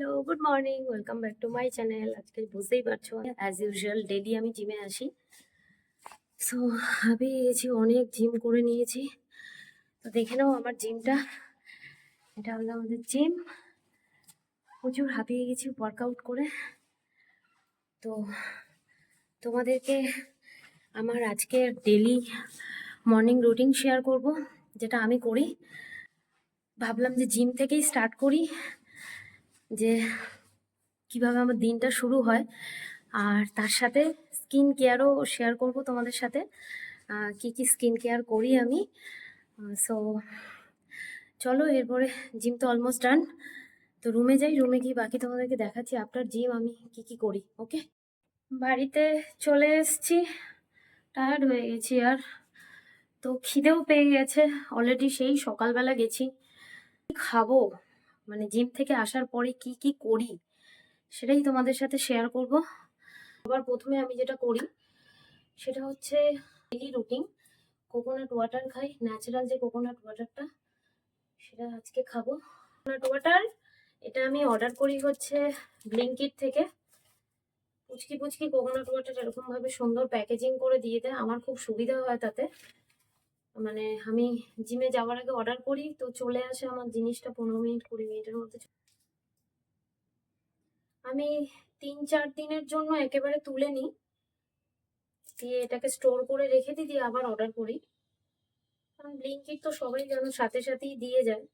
Hello, good morning, welcome back to my channel. আজকে বুঝতেই পারছো অ্যাজ ইউজুয়াল ডেলি আমি জিমে আসি। সো হাঁপিয়ে গেছি, অনেক জিম করে নিয়েছি। তো দেখে নাও আমার জিমটা। এটা হলো আমাদের জিম। প্রচুর হাঁপিয়ে গেছি ওয়ার্কআউট করে। তো তোমাদেরকে আমার আজকের ডেলি মর্নিং রুটিন শেয়ার করব, যেটা আমি করি। ভাবলাম যে জিম থেকেই স্টার্ট করি, যে কিভাবে আমার দিনটা শুরু হয়। আর তার সাথে স্কিন কেয়ারও শেয়ার করব তোমাদের সাথে, কি কি স্কিন কেয়ার করি আমি। সো চলো, এরপরে জিম তো অলমোস্ট ডান। তো রুমে যাই, রুমে গিয়ে বাকি তোমাদেরকে দেখাচ্ছি আফটার জিম আমি কি কি করি। ওকে, বাড়িতে চলে এসেছি, টায়ার্ড হয়ে গেছি আর। তো খিদেও পেয়ে গেছে অলরেডি, সেই সকালবেলা গেছি। খাবো মানে জিম থেকে আসার পরে কি কি করি সেটাই তোমাদের সাথে শেয়ার করব। আবার প্রথমে আমি যেটা করি সেটা হচ্ছে ডেইলি রুটিন। কোকোনাট ওয়াটার খাই, ন্যাচারাল যে কোকোনাট ওয়াটারটা, সেটা আজকে খাবো। কোকোনাট ওয়াটার এটা আমি অর্ডার করি হচ্ছে ব্লিঙ্কিট থেকে। পুচকি পুচকি কোকোনাট ওয়াটার এরকম ভাবে সুন্দর প্যাকেজিং করে দিয়ে দেয়, আমার খুব সুবিধা হয় তাতে। মানে আমি জিমে যাওয়ার আগে অর্ডার করি, তো চলে আসে আমার জিনিসটা 15 মিনিট 20 মিনিটের মধ্যে। আমি 3-4 দিনের জন্য একেবারে তুলে নিই, দিয়ে এটাকে স্টোর করে রেখে দিই, দিয়ে আবার অর্ডার করি। কারণ ব্লিঙ্কিট তো সবাই জানো সাথে সাথেই দিয়ে যায়।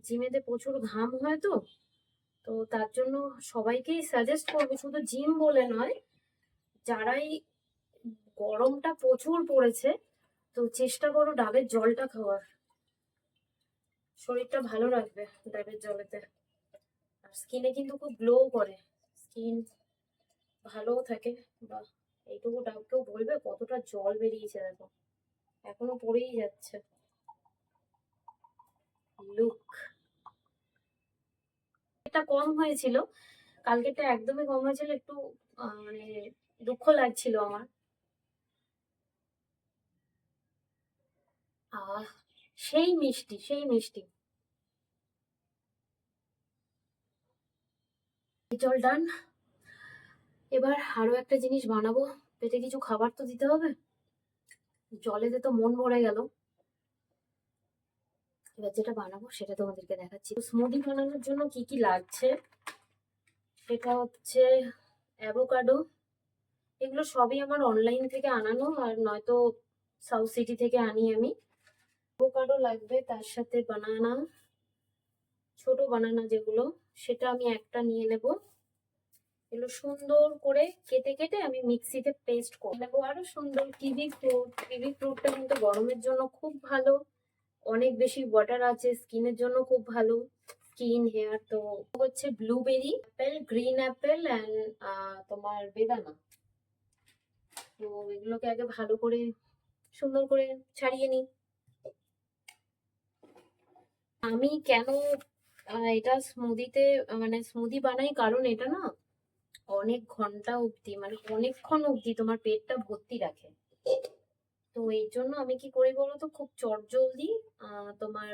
জিমেতে প্রচুর ঘাম হয়, তো তো তার জন্য সবাইকেই সাজেস্ট করবো, শুধু জিম বলে নয়, যারাই গরমটা প্রচুর পড়েছে তো চেষ্টা করো ডাবের জলটা খাওয়ার। শরীরটা ভালো রাখবে ডাবের জলেতে। আর স্কিনে কিন্তু খুব গ্লো করে, স্কিন ভালোও থাকে। বা এইটুকু ডাবকেও বলবে কতটা জল বেরিয়েছে, দেখো এখনো পড়েই যাচ্ছে। লুক, এটা কম হয়েছিল, কালকেটা একদমই কম হয়েছিল। একটু মানে দুঃখ লাগছিল আমার। আহ সেই মিষ্টি, সেই মিষ্টি। জল ডান। এবার আরো একটা জিনিস বানাবো, পেটে কিছু খাবার তো দিতে হবে। জলেতে তো মন ভরে গেল। এবার যেটা বানাবো সেটা তোমাদেরকে দেখাচ্ছি। স্মুদি বানানোর জন্য কি কি লাগছে সেটা হচ্ছে অ্যাভোকাডো। এগুলো সবই আমার অনলাইন থেকে আনানো, আর নয়তো সাউথ সিটি থেকে আনি আমি। অ্যাভোকাডো লাগবে, তার সাথে বানানা, ছোট বানানা যেগুলো, সেটা আমি একটা নিয়ে নেব। এগুলো সুন্দর করে কেটে কেটে আমি মিক্সিতে পেস্ট করে নেবো। আরো সুন্দর কিউই ফ্রুট, কিউই ফ্রুটটা কিন্তু গরমের জন্য খুব ভালো, অনেক বেশি ওয়াটার আছে, স্কিনের জন্য খুব ভালো, স্কিন হেয়ার। তো হচ্ছে blueberry, apple, green apple and তোমার বেদানা। তো এগুলোকে আগে ভালো করে সুন্দর করে ছাড়িয়ে নিই। আমি কেন এটা স্মুদিতে মানে স্মুদি বানাই, কারণ এটা না অনেক ঘন্টা অবধি, মানে অনেকক্ষণ অবধি তোমার পেটটা ভর্তি রাখে। তো এই জন্য আমি কি করি বলতো, খুব চটজলদি তোমার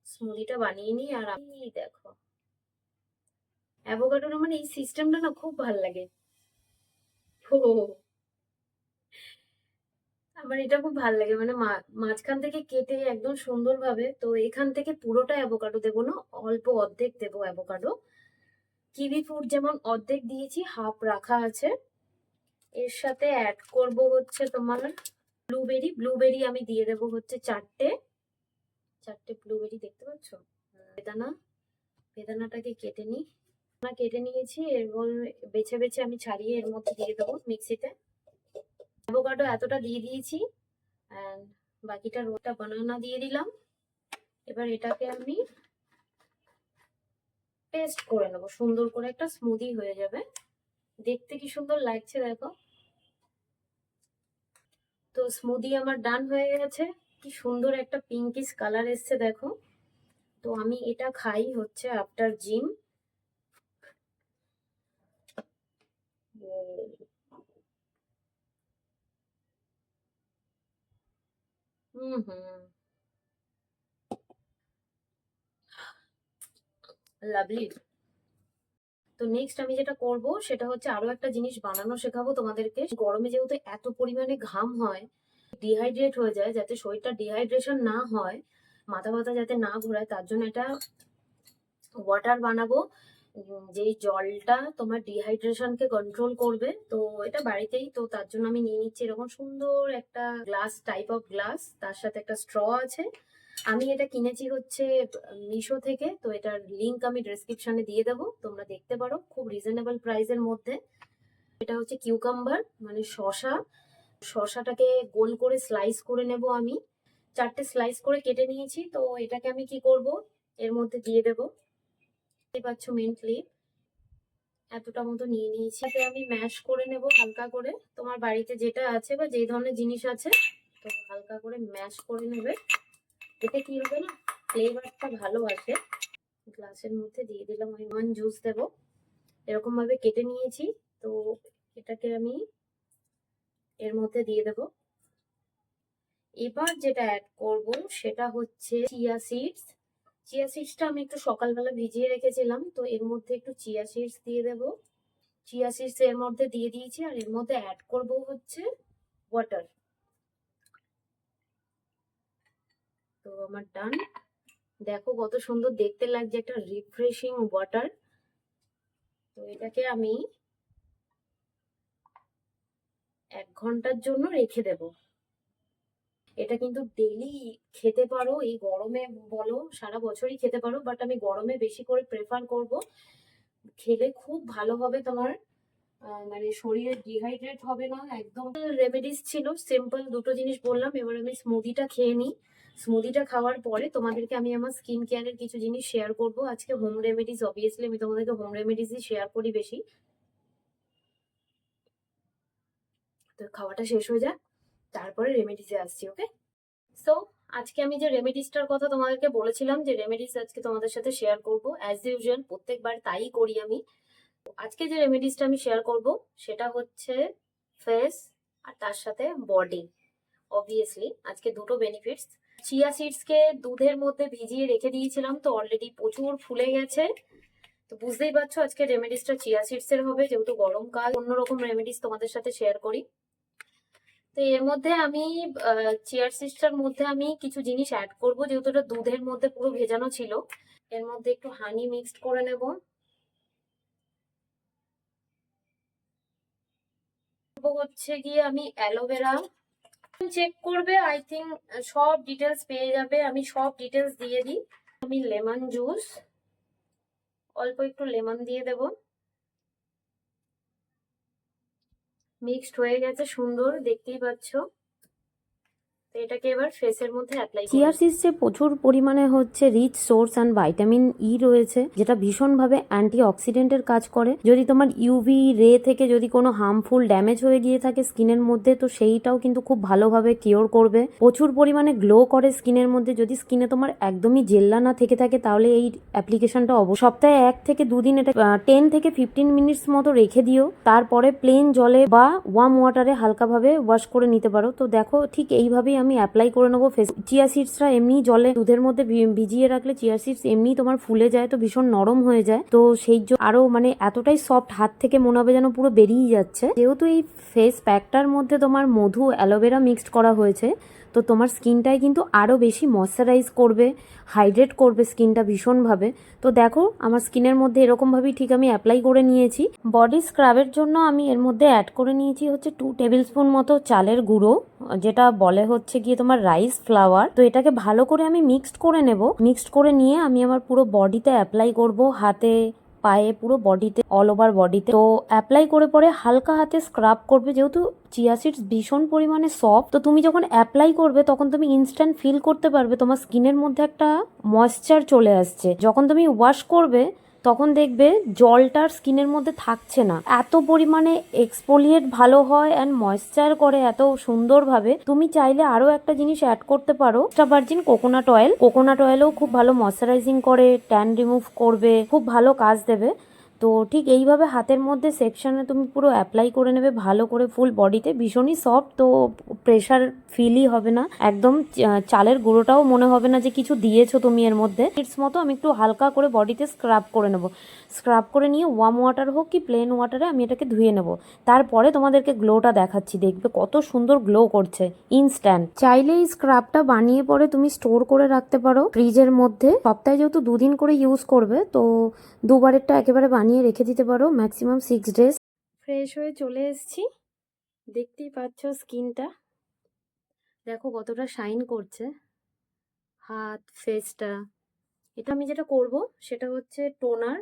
স্মুদিটা বানিয়ে নিই। আর আমি দেখো অ্যাভোকাডোর মানে এই সিস্টেমটা না খুব ভাল লাগে। ও, আমার এটা খুব ভাল লাগে, মানে মাঝখান থেকে কেটে একদম সুন্দরভাবে। তো এখান থেকে পুরোটা অ্যাভোকাডো দেবো না, অল্প অর্ধেক দেবো অ্যাভোকাডো। কিউই ফ্রুট যেমন অর্ধেক দিয়েছি, হাফ রাখা আছে। এর সাথে অ্যাড করব হচ্ছে তোমার ব্লুবেরি। ব্লুবেরি আমি দিয়ে দেবো হচ্ছে চারটে চারটে ব্লুবেরি, দেখতে পাচ্ছ। বেদানা, বেদানাটাকে কেটে নিই, কেটে নিয়েছি। এরপর বেছে বেছে আমি ছাড়িয়ে এর মধ্যে দিয়ে দেবো মিক্সিতে। অ্যাভোকাডো এতটা দিয়ে দিয়েছি, অ্যান্ড বাকিটা রোটা বানানা দিয়ে দিলাম। এবার এটাকে আমি পেস্ট করে নেবো, সুন্দর করে একটা স্মুদি হয়ে যাবে। দেখতে কি সুন্দর লাগছে দেখো। তো স্মুদি আমার ডান হয়ে গেছে, কি সুন্দর একটা পিঙ্কিশ কালার এসছে দেখো। তো আমি এটা খাই হচ্ছে আফটার জিম। হুম হুম, লাভলি। তো নেক্সট আমি যেটা করব সেটা হচ্ছে আরো একটা জিনিস বানানো শেখাবো তোমাদেরকে। গরমে যেহেতু এত পরিমাণে ঘাম হয়, ডিহাইড্রেট হয়ে যায়, যাতে শরীরটা ডিহাইড্রেশন না হয়, মাথা ব্যথা যাতে না ঘোরায়, তার জন্য এটা ওয়াটার বানাবো, যেই জলটা তোমার ডিহাইড্রেশনকে কন্ট্রোল করবে। তো এটা বাড়িতেই, তো তার জন্য আমি নিয়ে নিচ্ছি এরকম সুন্দর একটা গ্লাস, টাইপ অফ গ্লাস, তার সাথে একটা স্ট্র আছে। আমি এটা কিনেছি হচ্ছে মিশো থেকে, তো এটার লিংক আমি ডেসক্রিপশনে দিয়ে দেবো, তোমরা দেখতে পারো, খুব রিজনেবল প্রাইসের মধ্যে। এটা হচ্ছে কিউকাম্বার মানে শসা। শসাটাকে গোল করে স্লাইস করে নেব আমি, 4টে স্লাইস করে কেটে নিয়েছি। তো এটাকে আমি কি করব, এর মধ্যে দিয়ে দেবো, দেখতে পাচ্ছ মেনলি এতটা মতো নিয়ে নিয়েছি। এটাকে আমি ম্যাশ করে নেব হালকা করে, তোমার বাড়িতে যেটা আছে বা যে ধরনের জিনিস আছে, তো হালকা করে ম্যাশ করে নেবে। এতে কি হবে না, ফ্লেভারটা ভালো আসে। গ্লাসের মধ্যে দিয়ে দিলাম, আমি লেমন জুস দেবো, এরকম ভাবে কেটে নিয়েছি। তো এটাকে আমি এর মধ্যে দিয়ে দেব। এবার যেটা অ্যাড করব সেটা হচ্ছে চিয়া সিডস। চিয়া সিডসটা আমি একটু সকালবেলা ভিজিয়ে রেখেছিলাম, তো এর মধ্যে একটু চিয়া সিডস দিয়ে দেব। চিয়া সিডস এর মধ্যে দিয়ে দিয়েছি, আর এর মধ্যে অ্যাড করব হচ্ছে ওয়াটার। তো আমার ডান। দেখো কত সুন্দর দেখতে লাগছে, একটা রিফ্রেশিং ওয়াটার। তো এটাকে আমি 1 ঘন্টার জন্য রেখে দেব। এটা কিন্তু ডেইলি খেতে পারো, এই গরমে বলো সারা বছরই খেতে পারো, বাট আমি গরমে বেশি করে প্রেফার করব। খেলে খুব ভালো হবে তোমার, মানে শরীরে ডিহাইড্রেট হবে না একদম। রেমেডিস ছিল সিম্পল, দুটো জিনিস বললাম। এবার আমি স্মুদিটা খেয়ে নিই। স্মুদিটা খাওয়ার পরে তোমাদেরকে আমি আমার স্কিন কেয়ারের কিছু জিনিস শেয়ার করব। আজকে হোম রেমেডিস, অবভিয়াসলি আমি তোমাদেরকে হোম রেমেডিসই শেয়ার করি বেশি। তো খাওয়াটা শেষ হয়ে যাক, তারপরে রেমেডিসে আসছি, ওকে? সো আজকে আমি যে রেমেডিসটার কথা তোমাদেরকে বলেছিলাম, যে রেমেডিস আজকে তোমাদের সাথে শেয়ার করব, অ্যাজ ইউজুয়াল প্রত্যেকবার তাই করি আমি। আজকে যে রেমেডিসটা আমি শেয়ার করব সেটা হচ্ছে ফেস, আর তার সাথে বডি। অবভিয়াসলি আজকে দুটো বেনিফিটস। চিয়া সিডসকে দুধের মধ্যে ভিজিয়ে রেখে দিয়েছিলাম, তো অলরেডি প্রচুর ফুলে গেছে। তো বুঝতেই পারছো আজকে রেমেডিসটা চিয়া সিডস এর হবে, যেহেতু গরমকাল, অন্যরকম রেমেডিস তোমাদের সাথে শেয়ার করি। তো এর মধ্যে আমি চিয়া সিডসটার মধ্যে আমি কিছু জিনিস অ্যাড করব, যেহেতু এটা দুধের মধ্যে পুরো ভেজানো ছিল। এর মধ্যে একটু হানি মিক্সড করে নেব। হচ্ছে গিয়ে আমি অ্যালোভেরা, চেক করবে, আই থিঙ্ক সব ডিটেলস পেয়ে যাবে, আমি সব ডিটেলস দিয়ে দিই। আমি লেমন জুস, অল্প একটু লেমন দিয়ে দেব। মিক্সড হয়ে গেছে, সুন্দর দেখতেই পাচ্ছ। এটাকে এবার ফেসের মধ্যে অ্যাপ্লাই করব। চিয়া সিডসে প্রচুর পরিমাণে হচ্ছে rich source and vitamin E রয়েছে, যেটা ভীষণভাবে অ্যান্টি অক্সিডেন্টের কাজ করে। যদি তোমার ইউভি রে থেকে যদি কোনো হার্মফুল ড্যামেজ হয়ে গিয়ে থাকে স্কিনের মধ্যে, তো সেইটাও কিন্তু খুব ভালোভাবে কিওর করবে। প্রচুর পরিমাণে গ্লো করে স্কিনের মধ্যে। যদি স্কিনে তোমার একদমই জেল্লা না থেকে থাকে, তাহলে এই অ্যাপ্লিকেশনটা সপ্তাহে 1 থেকে 2 দিন এটা 10 থেকে 15 মিনিটস মতো রেখে দিও। তারপরে প্লেন জলে বা ওয়ার্ম ওয়াটারে হালকাভাবে ওয়াশ করে নিতে পারো। তো দেখো ঠিক এইভাবেই আমি অ্যাপ্লাই করে নেবো ফেস। চিয়া সিডসটা এমনি জলে দুধের মধ্যে ভিজিয়ে রাখলে চিয়া সিডস এমনি তোমার ফুলে যায়, তো ভীষণ নরম হয়ে যায়। তো সেই আরো মানে এতটাই সফট, হাত থেকে মনে হবে যেন পুরো বেরিয়ে যাচ্ছে। যেহেতু এই ফেস প্যাকটার মধ্যে তোমার মধু, অ্যালোভেরা মিক্সড করা হয়েছে, তো তোমার স্কিনটাই কিন্তু আরও বেশি ময়শ্চারাইজ করবে, হাইড্রেট করবে স্কিনটা ভীষণভাবে। তো দেখো আমার স্কিনের মধ্যে এরকমভাবেই ঠিক আমি অ্যাপ্লাই করে নিয়েছি। বডি স্ক্রাবের জন্য আমি এর মধ্যে অ্যাড করে নিয়েছি হচ্ছে 2 টেবিল স্পুন মতো চালের গুঁড়ো, যেটা বলে হচ্ছে গিয়ে তোমার রাইস ফ্লাওয়ার। তো এটাকে ভালো করে আমি মিক্সড করে নেব। মিক্সড করে নিয়ে আমি আমার পুরো বডিতে অ্যাপ্লাই করব, হাতে, পায়ে, পুরো বডিতে, অল ওভার বডিতে। তো অ্যাপ্লাই করে পরে হালকা হাতে স্ক্রাব করবে। যেহেতু চিয়া সিডস ভীষণ পরিমাণে সফট, তো তুমি যখন অ্যাপ্লাই করবে তখন তুমি ইনস্ট্যান্ট ফিল করতে পারবে তোমার স্কিনের মধ্যে একটা ময়েশ্চার চলে আসছে। যখন তুমি ওয়াশ করবে তখন দেখবে জলটার স্কিনের মধ্যে থাকছে না, এত পরিমাণে এক্সফোলিয়েট ভালো হয় অ্যান্ড ময়েশ্চার করে এত সুন্দরভাবে। তুমি চাইলে আরও একটা জিনিস অ্যাড করতে পারো, extra virgin coconut oil. Coconut অয়েলও খুব ভালো ময়েশ্চারাইজিং করে, ট্যান রিমুভ করবে, খুব ভালো কাজ দেবে। তো ঠিক এইভাবে হাতের মধ্যে সেকশনে তুমি পুরো অ্যাপ্লাই করে নেবে ভালো করে ফুল বডিতে, ভীষণই সফট, তো প্রেশার ফিলই হবে না, একদম চালের গুঁড়োটাও মনে হবে না যে কিছু দিয়েছো তুমি এর মধ্যে। মিনিটস মতো আমি একটু হালকা করে বডিতে স্ক্রাব করে নেব। স্ক্রাব করে নিয়ে ওয়ার্ম ওয়াটার হোক কি প্লেন ওয়াটারে আমি এটাকে ধুয়ে নেব। তারপরে তোমাদেরকে গ্লোটা দেখাচ্ছি, দেখবে কত সুন্দর গ্লো করছে ইনস্ট্যান্ট। চাইলে এই স্ক্রাবটা বানিয়ে পরে তুমি স্টোর করে রাখতে পারো ফ্রিজের মধ্যে। সপ্তাহে যেহেতু 2 দিন করে ইউজ করবে, তো দুবারেরটা একেবারে বানিয়ে রেখে দিতে পারো, ম্যাক্সিমাম 6 ডেজ। ফ্রেশ হয়ে চলে এসেছি, দেখতেই পাচ্ছ স্কিনটা দেখো কতটা শাইন করছে, হাত ফেসটা। এটা আমি যেটা করব সেটা হচ্ছে টোনার।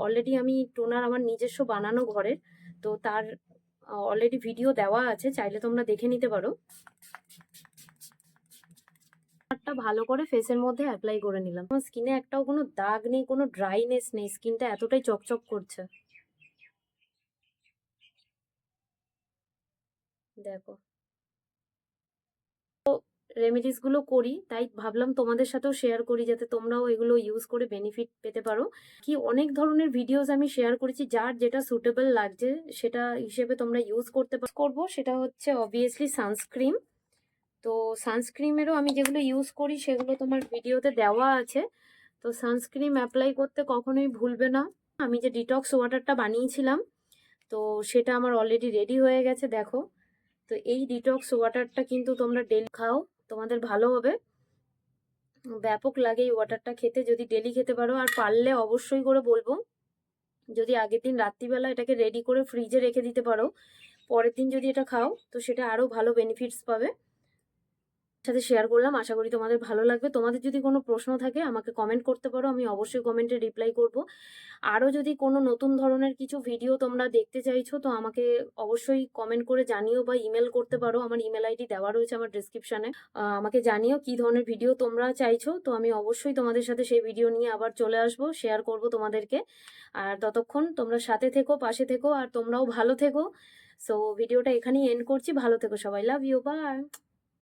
অলরেডি আমি টোনার আমার নিজস্ব বানানো ঘরের, তো তার অলরেডি ভিডিও দেওয়া আছে, চাইলে তোমরা দেখে নিতে পারো। টোনারটা ভালো করে ফেসের মধ্যে অ্যাপ্লাই করে নিলাম। আমার স্কিনে একটাও কোনো দাগ নেই, কোনো ড্রাইনেস নেই, স্কিনটা এতটাই চকচক করছে দেখো। রেমেডিসগুলো করি, তাই ভাবলাম তোমাদের সাথেও শেয়ার করি যাতে তোমরাও এগুলো ইউজ করে বেনিফিট পেতে পারো। কি অনেক ধরনের ভিডিওস আমি শেয়ার করেছি, যার যেটা সুটেবল লাগছে সেটা হিসেবে তোমরা ইউজ করবো। সেটা হচ্ছে অবভিয়াসলি সানস্ক্রিন। তো সানস্ক্রিমেরও আমি যেগুলো ইউজ করি সেগুলো তোমার ভিডিওতে দেওয়া আছে। তো সানস্ক্রিন অ্যাপ্লাই করতে কখনোই ভুলবে না। আমি যে ডিটক্স ওয়াটারটা বানিয়েছিলাম, তো সেটা আমার অলরেডি রেডি হয়ে গেছে দেখো। তো এই ডিটক্স ওয়াটারটা কিন্তু তোমরা ডেলি খাও, তোমাদের ভালো হবে। ব্যাপক লাগে এই ওয়াটারটা খেতে, যদি ডেলি খেতে পারো। আর পারলে অবশ্যই করে বলবো, যদি আগের দিন রাত্রিবেলা এটাকে রেডি করে ফ্রিজে রেখে দিতে পারো, পরের দিন যদি এটা খাও তো সেটা আরো ভালো বেনিফিটস পাবে। সাথে শেয়ার করলাম, আশা করি তোমাদের ভালো লাগবে। তোমাদের যদি কোনো প্রশ্ন থাকে আমাকে কমেন্ট করতে পারো, আমি অবশ্যই কমেন্টে রিপ্লাই করব। আরও যদি কোনো নতুন ধরনের কিছু ভিডিও তোমরা দেখতে চাইছো তো আমাকে অবশ্যই কমেন্ট করে জানিও, বা ইমেল করতে পারো, আমার ইমেল আইডি দেওয়া রয়েছে আমার ডিসক্রিপশানে। আমাকে জানিও কি ধরনের ভিডিও তোমরা চাইছো, তো আমি অবশ্যই তোমাদের সাথে সেই ভিডিও নিয়ে আবার চলে আসবো, শেয়ার করব তোমাদেরকে। আর ততক্ষণ তোমরা সাথে থেকো, পাশে থেকো, আর তোমরাও ভালো থেকো। সো ভিডিওটা এখানেই এন্ড করছি, ভালো থেকো সবাই, লাভ ইউ, বাই।